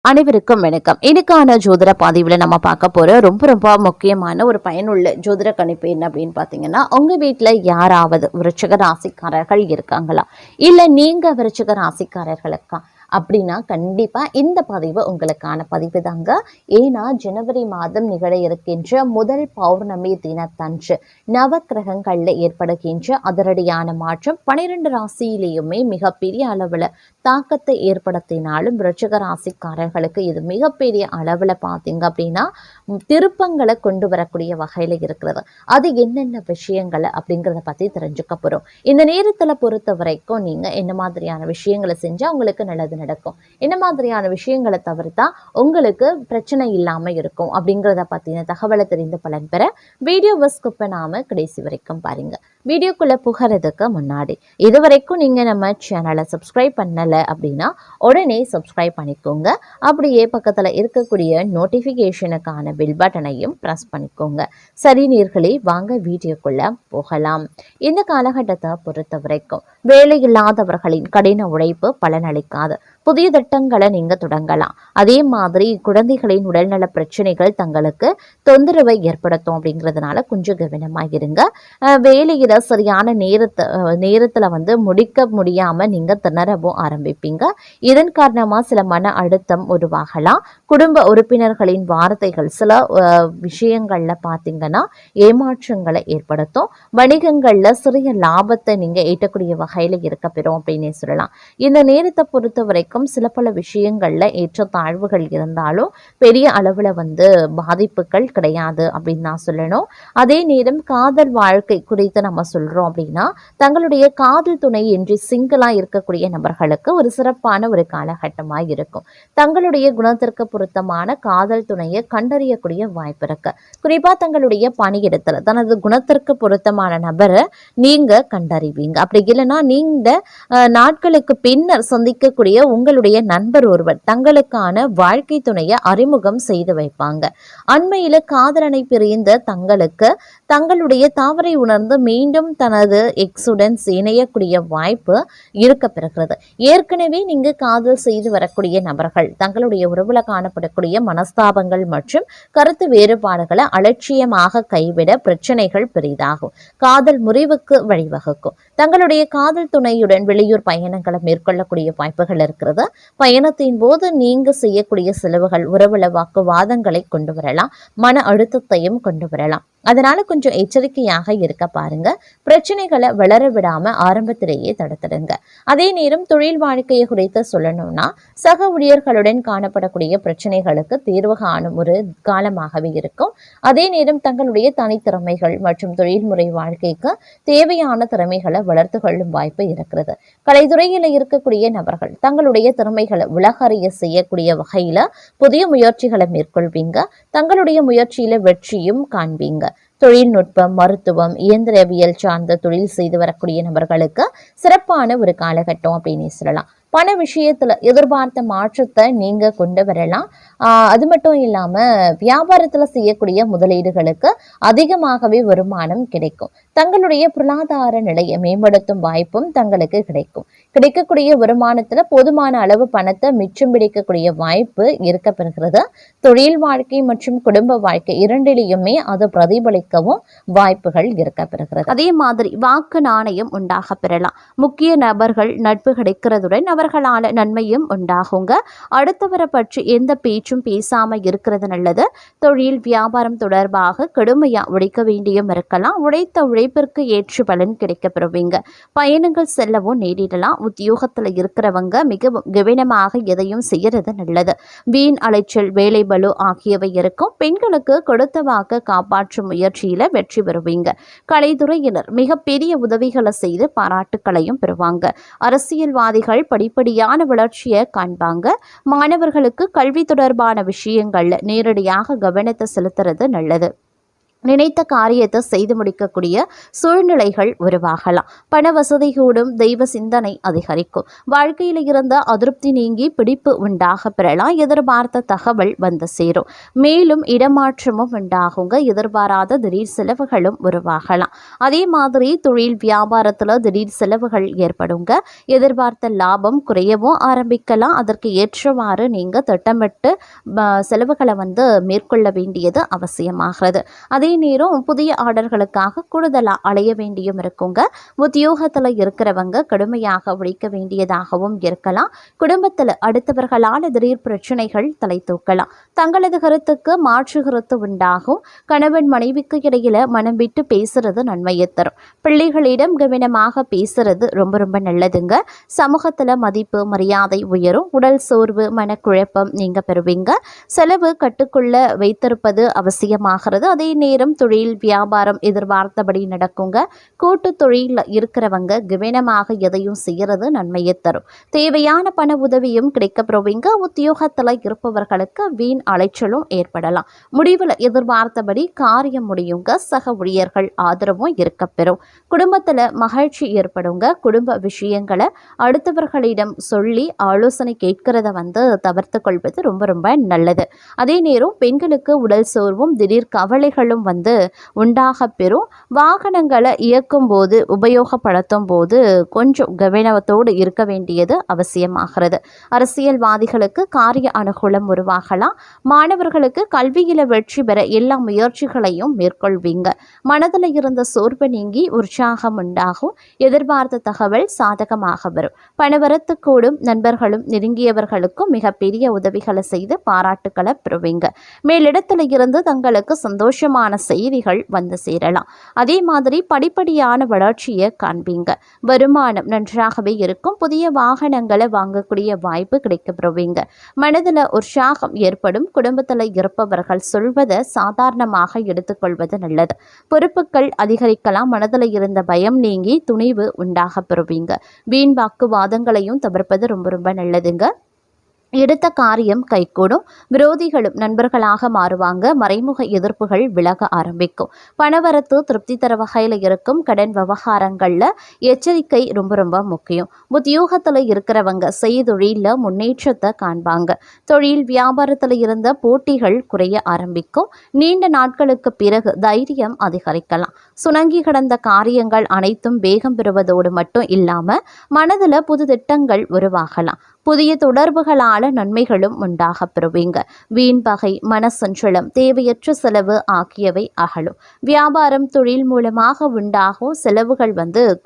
அனைவருக்கும் வணக்கம். இன்னைக்கான ஜோதிட பதிவில் நம்ம பார்க்க போற ரொம்ப ரொம்ப முக்கியமான ஒரு பயனுள்ள ஜோதிட கணிப்பு என்ன அப்படின்னு பார்த்தீங்கன்னா, உங்க வீட்டில் யாராவது விருச்சிக ராசிக்காரர்கள் இருக்காங்களா, இல்லை நீங்க விருச்சிக ராசிக்காரர்களுக்கா அப்படின்னா கண்டிப்பா இந்த பதிவு உங்களுக்கான பதிவு தாங்க. ஏன்னா ஜனவரி மாதம் நிகழ இருக்கின்ற முதல் பௌர்ணமி தினத்தன்று நவக்கிரகங்கள்ல ஏற்படுகின்ற அதிரடியான மாற்றம் 12 ராசியிலேயுமே மிகப்பெரிய அளவுல தாக்கத்தை ஏற்படுத்தினாலும் விருச்சிக ராசிக்காரர்களுக்கு இது மிகப்பெரிய அளவுல பார்த்தீங்க அப்படின்னா திருப்பங்களை கொண்டு வரக்கூடிய வகையில இருக்கிறது. அது என்னென்ன விஷயங்களை அப்படிங்கிறத பத்தி தெரிஞ்சுக்க போறோம். இந்த நேரத்துல பொறுத்த வரைக்கும் நீங்க என்ன மாதிரியான விஷயங்களை செஞ்சா உங்களுக்கு நல்லது நடக்கும், என்ன மாதிரியான விஷயங்களை தவிர்த்தா உங்களுக்கு பிரச்சனை இல்லாம இருக்கும் அப்படிங்கிறத பத்தின தகவலை தெரிந்து பலன் பெற வீடியோவை ஸ்கிப் பண்ணாம கடைசி வரைக்கும் பாருங்க. வீடியோக்குள்ள புகிறதுக்கு முன்னாடி இதுவரைக்கும் நீங்க நம்ம சேனலை சப்ஸ்கிரைப் பண்ணல அப்படின்னா உடனே சப்ஸ்கிரைப் பண்ணிக்கோங்க. அப்படியே பக்கத்துல இருக்கக்கூடிய நோட்டிபிகேஷனுக்கான பெல் பட்டனையும் பிரஸ் பண்ணிக்கோங்க. சரி நேர்களே, வாங்க வீடியோக்குள்ள போகலாம். இந்த காலகட்டத்தை பொறுத்த வரைக்கும் வேலை இல்லாதவர்களின் கடின உழைப்பு பலனளிக்காது. புதிய திட்டங்களை நீங்க தொடங்கலாம். அதே மாதிரி குழந்தைகளின் உடல்நல பிரச்சனைகள் தங்களுக்கு தொந்தரவை ஏற்படுத்தும் அப்படிங்கிறதுனால கொஞ்சம் கவனமாக இருங்க. வேலையில சரியான நேரத்துல முடிக்க முடியாம நீங்க திணறவும் ஆரம்பிப்பீங்க. இதன் காரணமா சில மன அழுத்தம் உருவாகலாம். குடும்ப உறுப்பினர்களின் வார்த்தைகள் சில விஷயங்கள்ல பாத்தீங்கன்னா ஏமாற்றங்களை ஏற்படுத்தும். வணிகங்கள்ல சிறிய லாபத்தை நீங்க ஈட்டக்கூடிய வகையில இருக்க பெறும் அப்படின்னு சொல்லலாம். இந்த நேரத்தை பொறுத்த வரைக்கும் சில பல விஷயங்கள்ல ஏற்றத்தாழ்வுகள் இருந்தாலும் பெரிய அளவுல பாதிப்புகள் கிடையாது அப்படின்னு நான் சொல்லணும். அதே நேரம் காதல் வாழ்க்கை குறித்து நம்ம சொல்றோம் அப்படின்னா தங்களுடைய காதல் துணை என்று சிங்கிளா இருக்கக்கூடிய நபர்களுக்கு ஒரு சிறப்பான ஒரு காலகட்டமா இருக்கும். தங்களுடைய குணத்திற்கு பொருத்தமான காதல் துணையை கண்டறியக்கூடிய வாய்ப்பு இருக்கு. குறிப்பா தங்களுடைய பணியிடத்துல தனது குணத்திற்கு பொருத்தமான நபரை நீங்க கண்டறிவீங்க. அப்படி இல்லைன்னா நீங்க நாட்களுக்கு பின்னர் சந்திக்கக்கூடிய உங்களுடைய நண்பர் ஒருவர் தங்களுக்கான வாழ்க்கை துணையை அறிமுகம் செய்து வைப்பாங்க. அண்மையில காதலனை பிரிந்த தங்களுக்கு தங்களுடைய தவறை உணர்ந்து மீண்டும் தனது எக்ஸுடன் இணையக்கூடிய வாய்ப்பு இருக்க பெறுகிறது. ஏற்கனவே நீங்க காதல் செய்து வரக்கூடிய நபர்கள் தங்களுடைய உறவுல காணப்படக்கூடிய மனஸ்தாபங்கள் மற்றும் கருத்து வேறுபாடுகளை அலட்சியமாக கைவிட பிரச்சனைகள் பெரிதாகும். காதல் முறிவுக்கு வழிவகுக்கும். தங்களுடைய காதல் துணையுடன் வெளியூர் பயணங்களை மேற்கொள்ளக்கூடிய வாய்ப்புகள் இருக்கிறது. பயணத்தின் போது நீங்க செய்யக்கூடிய செலவுகள் உறவுல வாக்குவாதங்களை கொண்டு வரலாம், மன அழுத்தத்தையும் கொண்டு வரலாம். அதனால கொஞ்சம் எச்சரிக்கையாக இருக்க பாருங்க. பிரச்சனைகளை வளர விடாம ஆரம்பத்திலேயே தடுத்துடுங்க. அதே நேரம் தொழில் வாழ்க்கையை குறித்து சொல்லணும்னா சக ஊழியர்களுடன் காணப்படக்கூடிய பிரச்சனைகளுக்கு தீர்வு காணும் ஒரு காலமாகவே இருக்கும். அதே நேரம் தங்களுடைய தனித்திறமைகள் மற்றும் தொழில்முறை வாழ்க்கைக்கு தேவையான திறமைகளை வளர்த்து கொள்ளும் வாய்ப்பு இருக்கிறது. கலைத்துறையில இருக்கக்கூடிய நபர்கள் தங்களுடைய திறமைகளை உலகறிய செய்யக்கூடிய வகையில புதிய முயற்சிகளை மேற்கொள்வீங்க. தங்களுடைய முயற்சியில வெற்றியும் காண்பீங்க. தொழில்நுட்பம், மருத்துவம், இயந்திரவியல் சார்ந்த தொழில் செய்து வரக்கூடிய நபர்களுக்கு சிறப்பான ஒரு காலகட்டம் அப்படின்னு சொல்லலாம். பண விஷயத்துல எதிர்பார்த்த மாற்றத்தை நீங்க கொண்டு வரலாம். அது மட்டும் இல்லாம வியாபாரத்துல செய்யக்கூடிய முதலீடுகளுக்கு அதிகமாகவே வருமானம் கிடைக்கும். தங்களுடைய பொருளாதார நிலையை மேம்படுத்தும் வாய்ப்பும் தங்களுக்கு கிடைக்கும். கிடைக்கக்கூடிய வருமானத்துல போதுமான அளவு பணத்தை மிச்சம் பிடிக்கக்கூடிய வாய்ப்பு இருக்க பெறுகிறது. தொழில் வாழ்க்கை மற்றும் குடும்ப வாழ்க்கை இரண்டிலையுமே அது பிரதிபலிக்கவும் வாய்ப்புகள் இருக்க பெறுகிறது. அதே மாதிரி வாக்கு நாணயம் உண்டாக பெறலாம். முக்கிய நபர்கள் நட்பு கிடைக்கிறதுடன் அவர்களால நன்மையும் உண்டாகுங்க. அடுத்தவரை பற்றி எந்த பேச்சும் பேசாம இருக்கிறது நல்லது. தொழில் வியாபாரம் தொடர்பாக கடுமையா உழைக்க வேண்டியும் இருக்கலாம். உழைத்த உழைப்பிற்கு ஏற்ற பலன் கிடைக்க பெறுவீங்க. பயணங்கள் செல்லவும் நேரிடலாம். உத்தியோகத்துல இருக்கிறவங்க மிகவும் கவனமாக எதையும் செய்யறது நல்லது. வீண் அலைச்சல், வேலை பளு ஆகியவை இருக்கும். பெண்களுக்கு கொடுத்த வாக்க காப்பாற்றும் முயற்சியில வெற்றி பெறுவீங்க. கலைத்துறையினர் மிகப்பெரிய உதவிகளை செய்து பாராட்டுக்களையும் பெறுவாங்க. அரசியல்வாதிகள் படிப்படியான வளர்ச்சியை காண்பாங்க. மாணவர்களுக்கு கல்வி தொடர்பான விஷயங்கள்ல நேரடியாக கவனத்தை செலுத்துறது நல்லது. நினைத்த காரியத்தை செய்து முடிக்கக்கூடிய சூழ்நிலைகள் உருவாகலாம். பண வசதி கூடும், தெய்வ சிந்தனை அதிகரிக்கும். வாழ்க்கையில் இருந்த அதிருப்தி நீங்கி பிடிப்பு உண்டாக பெறலாம். எதிர்பார்த்த தகவல் வந்து சேரும். மேலும் இடமாற்றமும் உண்டாகுங்க. எதிர்பாராத திடீர் செலவுகளும் உருவாகலாம். அதே மாதிரி தொழில் வியாபாரத்தில் திடீர் செலவுகள் ஏற்படுங்க. எதிர்பார்த்த லாபம் குறையவும் ஆரம்பிக்கலாம். அதற்கு ஏற்றவாறு நீங்கள் திட்டமிட்டு செலவுகளை மேற்கொள்ள வேண்டியது அவசியமாகிறது. அதே நேரம் புதிய ஆர்டர்களுக்காக கூடுதலாக அலைய வேண்டியும் இருக்குங்க. உத்தியோகத்தில் இருக்கிறவங்க கடுமையாக உழைக்க வேண்டியதாகவும் இருக்கலாம். குடும்பத்தில் அடுத்தவர்களால் திடீர் பிரச்சனைகள் தலை தூக்கலாம். தங்களது கருத்துக்கு மாற்று கருத்து உண்டாகும். கணவன் மனைவிக்கு இடையில மனம் விட்டு பேசுறது நன்மையை தரும். பிள்ளைகளிடம் கவனமாக பேசுறது ரொம்ப ரொம்ப நல்லதுங்க. சமூகத்தில் மதிப்பு மரியாதை உயரும். உடல் சோர்வு மனக்குழப்பம் நீங்க பெறுவீங்க. செலவு கட்டுக்குள்ள வைத்திருப்பது அவசியமாகிறது. அதே நேரம் தொழில் வியாபாரம் எதிர்பார்த்தபடி நடக்குங்க. கூட்டு தொழில் இருக்கிறவங்க கவனமாக எதையும் செய்யறது நன்மையை தரும். தேவையான பண உதவியும் கிடைக்கப்பெறுவீங்க. உத்தியோகத்தில் இருப்பவர்களுக்கு வீண் அலைச்சலும் ஏற்படலாம். முடிவில் எதிர்பார்த்தபடி காரியம் முடியுங்க. சக ஊழியர்கள் ஆதரவும் இருக்கப்பெறும். குடும்பத்தில் மகிழ்ச்சி ஏற்படுங்க. குடும்ப விஷயங்களை அடுத்தவர்களிடம் சொல்லி ஆலோசனை கேட்கிறத தவிர்த்து கொள்வது ரொம்ப ரொம்ப நல்லது. அதே நேரம் பெண்களுக்கு உடல் சோர்வும் திடீர் கவலைகளும் உண்டாக பெறும். வாகனங்களை இயக்கும் போது உபயோகப்படுத்தும் போது கொஞ்சம் கவனத்தோடு இருக்க வேண்டியது அவசியமாகிறது. அரசியல்வாதிகளுக்கு காரிய அனுகூலம் உருவாகலாம். மாணவர்களுக்கு கல்வியில வெற்றி பெற எல்லா முயற்சிகளையும் மேற்கொள்வீங்க. மனதில் இருந்த சோர்வு நீங்கி உற்சாகம் உண்டாகும். எதிர்பார்த்த தகவல் சாதகமாக வரும். பணவரத்து கூடும். நண்பர்களும் நெருங்கியவர்களுக்கும் மிகப்பெரிய உதவிகளை செய்து பாராட்டுக்களை பெறுவீங்க. மேலிடத்தில் இருந்து தங்களுக்கு சந்தோஷமான செய்திகள் சேரலாம். அதே மாதிரி படிப்படியான வளர்ச்சியை காண்பீங்க. வருமானம் நன்றாகவே இருக்கும். புதிய வாகனங்களை வாங்கக்கூடிய வாய்ப்பு கிடைக்கப்பெறுவீங்க. மனதில் உற்சாகம் ஏற்படும். குடும்பத்தில் இருப்பவர்கள் சொல்வதை சாதாரணமாக எடுத்துக்கொள்வது நல்லது. பொறுப்புகள் அதிகரிக்கலாம். மனதில் இருந்த பயம் நீங்கி துணிவு உண்டாக பெறுவீங்க. வீண் வாக்குவாதங்களையும் தவிர்ப்பது ரொம்ப ரொம்ப நல்லதுங்க. எடுத்த காரியம் கைகூடும். விரோதிகளும் நண்பர்களாக மாறுவாங்க. மறைமுக எதிர்ப்புகள் விலக ஆரம்பிக்கும். பணவரத்து திருப்தி தர வகையில் இருக்கும். கடன் விவகாரங்களில் எச்சரிக்கை ரொம்ப ரொம்ப முக்கியம். உத்தியோகத்தில் இருக்கிறவங்க செய்தொழில முன்னேற்றத்தை காண்பாங்க. தொழில் வியாபாரத்தில் இருந்த போட்டிகள் குறைய ஆரம்பிக்கும். நீண்ட நாட்களுக்கு பிறகு தைரியம் அதிகரிக்கலாம். சுணங்கி கிடந்த காரியங்கள் அனைத்தும் வேகம் பெறுவதோடு மட்டும் இல்லாமல் மனதில் புது திட்டங்கள் உருவாகலாம். புதிய தொடர்புகளால் நன்மைகளும் உண்டாக பெறுவீங்க. வீண் பகை மனசஞ்சலம் தேவையற்ற செலவு ஆகியவை அகலும். வியாபாரம் தொழில் மூலமாக உண்டாகும் செலவுகள்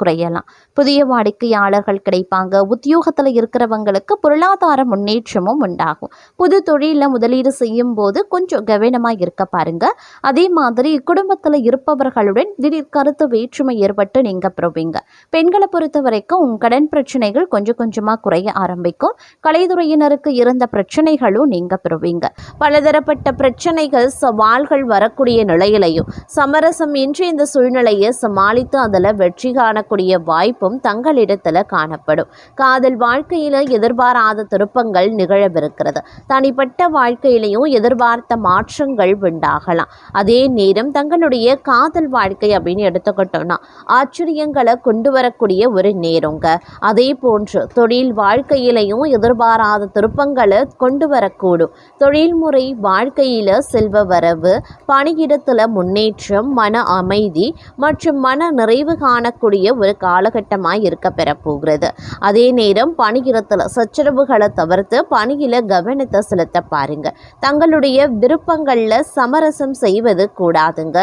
குறையலாம். புதிய வாடிக்கையாளர்கள் கிடைப்பாங்க. உத்தியோகத்தில் இருக்கிறவங்களுக்கு பொருளாதார முன்னேற்றமும் உண்டாகும். புது தொழிலில் முதலீடு செய்யும் போது கொஞ்சம் கவனமாக இருக்க பாருங்க. அதே மாதிரி குடும்பத்தில் இருப்பவர்களுடன் திடீர் கருத்து வேற்றுமை ஏற்பட்டு நீங்க பெறுவீங்க. பெண்களை பொறுத்த வரைக்கும் கடன் பிரச்சனைகள் கொஞ்சம் கொஞ்சமாக குறைய ஆரம்பிக்கும். கலைத்துறையினருக்கு இருந்த பிரச்சனைகளும் நீங்க பெறுவீங்க. பலதரப்பட்ட பிரச்சனைகள் சவால்கள் வரக்கூடிய நிலையிலையும் சமரசம் இன்றி இந்த சூழ்நிலையை சமாளித்து அதில் வெற்றி காணக்கூடிய வாய்ப்பும் தங்களிடத்துல காணப்படும். காதல் வாழ்க்கையில எதிர்பாராத திருப்பங்கள் நிகழவிருக்கிறது. தனிப்பட்ட வாழ்க்கையிலையும் எதிர்பார்த்த மாற்றங்கள் உண்டாகலாம். அதே நேரம் தங்களுடைய காதல் வாழ்க்கை அப்படின்னு எடுத்துக்கிட்டோம்னா ஆச்சரியங்களை கொண்டு வரக்கூடிய ஒரு நேரங்க. அதே போன்று தொழில் வாழ்க்கையிலையும் எதிர்பாராத திருப்பங்களை கொண்டு வரக்கூடும். தொழில்முறை வாழ்க்கையில செல்வ வரவு, பணியிடத்துல முன்னேற்றம், மன அமைதி மற்றும் மன நிறைவு காணக்கூடிய ஒரு காலகட்டமாய் இருக்க பெறப்போகிறது. அதே நேரம் பணியிடத்துல சச்சரவுகளை தவிர்த்து பணியில கவனத்தை செலுத்த பாருங்க. தங்களுடைய விருப்பங்கள்ல சமரசம் செய்வது கூடாதுங்க.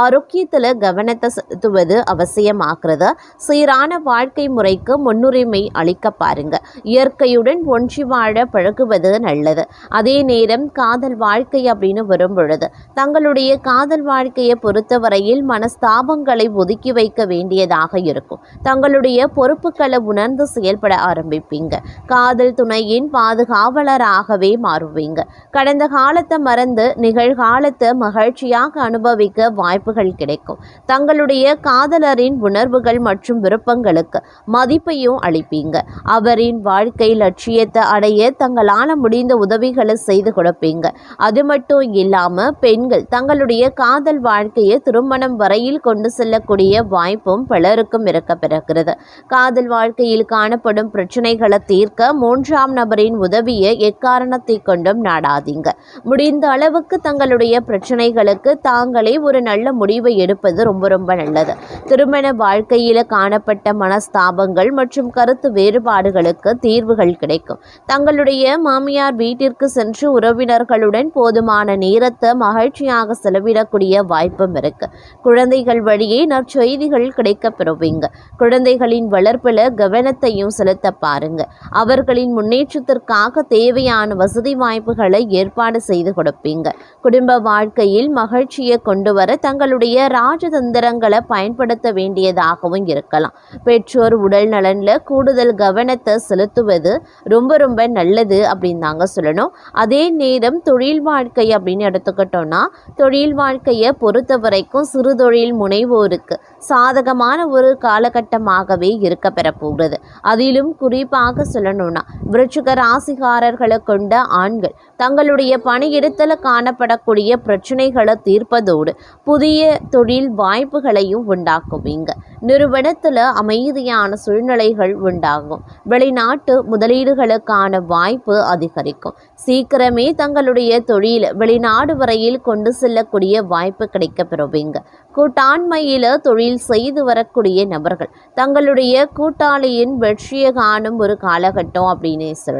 ஆரோக்கியத்துல கவனத்தை செலுத்துவது அவசியமாகிறது. சீரான வாழ்க்கை முறைக்கு முன்னுரிமை அளிக்க பாருங்க. இயற்கையுடன் ஒன்றி வாழ பழகுவது நல்லது. அதே நேரம் காதல் வாழ்க்கை அப்படின்னு வரும் பொழுது தங்களுடைய காதல் வாழ்க்கையை பொறுத்தவரையில் மனஸ்தாபங்களை ஒதுக்கி வைக்க வேண்டியதாக இருக்கும். தங்களுடைய பொறுப்புகளை உணர்ந்து செயல்பட ஆரம்பிப்பீங்க. காதல் துணையின் பாதுகாவலராகவே மாறுவீங்க. கடந்த காலத்தை மறந்து நிகழ்காலத்தை மகிழ்ச்சியாக அனுபவிக்க வாய்ப்புகள் கிடைக்கும். தங்களுடைய காதலரின் உணர்வுகள் மற்றும் விருப்பங்களுக்கு மதிப்பையும் அளிப்பீங்க. அவரின் வாழ்க்கை லட்சியத்தை அடைய தங்களால் முடிந்த உதவிகளை செய்து கொடுப்பீங்க. அது மட்டும் இல்லாமல் பெண்கள் தங்களுடைய காதல் வாழ்க்கையை திருமணம் வரையில் கொண்டு செல்லக்கூடிய வாய்ப்பும் பலருக்கும் இருக்க பிறக்கிறது. காதல் வாழ்க்கையில் காணப்படும் பிரச்சனைகளை தீர்க்க மூன்றாம் நபரின் உதவியை எக்காரணத்தை கொண்டும் நாடாதீங்க. முடிந்த அளவுக்கு தங்களுடைய பிரச்சனைகளுக்கு தாங்களே ஒரு நல்ல முடிவை எடுப்பது ரொம்ப ரொம்ப நல்லது. திருமண வாழ்க்கையில காணப்பட்ட மனஸ்தாபங்கள் மற்றும் கருத்து வேறுபாடுகளுக்கு தீர்வுகள் கிடைக்கும். தங்களுடைய மாமியார் வீட்டிற்கு சென்று உறவினர்களுடன் போதுமான நேரத்தை மகிழ்ச்சியாக செலவிடக்கூடிய வாய்ப்பும் இருக்கு. குழந்தைகள் வழியே நற்செய்திகள் கிடைக்க பெறுவீங்க. குழந்தைகளின் வளர்ப்புல கவனத்தையும் செலுத்த பாருங்க. அவர்களின் முன்னேற்றத்திற்காக தேவையான வசதி வாய்ப்புகளை ஏற்பாடு செய்து கொடுப்பீங்க. குடும்ப வாழ்க்கையில் மகிழ்ச்சியை கொண்டு வர தங்களுடைய ராஜதந்திரங்களை பயன்படுத்த வேண்டியதாகவும் இருக்கலாம். பெற்றோர் உடல் நலன்ல கூடுதல் கவனத்தை செலுத்துவது ரொம்ப ரொம்ப நல்லது அப்படின்னு தாங்க சொல்லணும். அதே நேரம் தொழில் வாழ்க்கை அப்படின்னு எடுத்துக்கிட்டோம்னா, தொழில் வாழ்க்கையை பொறுத்த வரைக்கும் சிறு தொழில் முனைவோருக்கு சாதகமான ஒரு காலகட்டமாகவே இருக்க பெறப்போகிறது. அதிலும் குறிப்பாக சொல்லணும்னா, விருச்சிக ராசிக்காரர்களை கொண்ட ஆண்கள் தங்களுடைய பணியிடத்தில் காணப்படக்கூடிய பிரச்சனைகளை தீர்ப்பதோடு புதிய தொழில் வாய்ப்புகளையும் உண்டாக்குவீங்க. நிறுவனத்தில் அமைதியான சூழ்நிலைகள் உண்டாகும். வெளிநாட்டு முதலீடுகளுக்கான வாய்ப்பு அதிகரிக்கும். சீக்கிரமே தங்களுடைய தொழில் வெளிநாடு வரையில் கொண்டு செல்லக்கூடிய வாய்ப்பு கிடைக்க பெறுவீங்க. கூட்டாண்மையில தொழில் செய்து வரக்கூடிய நபர்கள் தங்களுடைய கூட்டாளியின் வெற்றியை காணும் ஒரு காலகட்டம் அப்படின்னு சொல்லலாம்.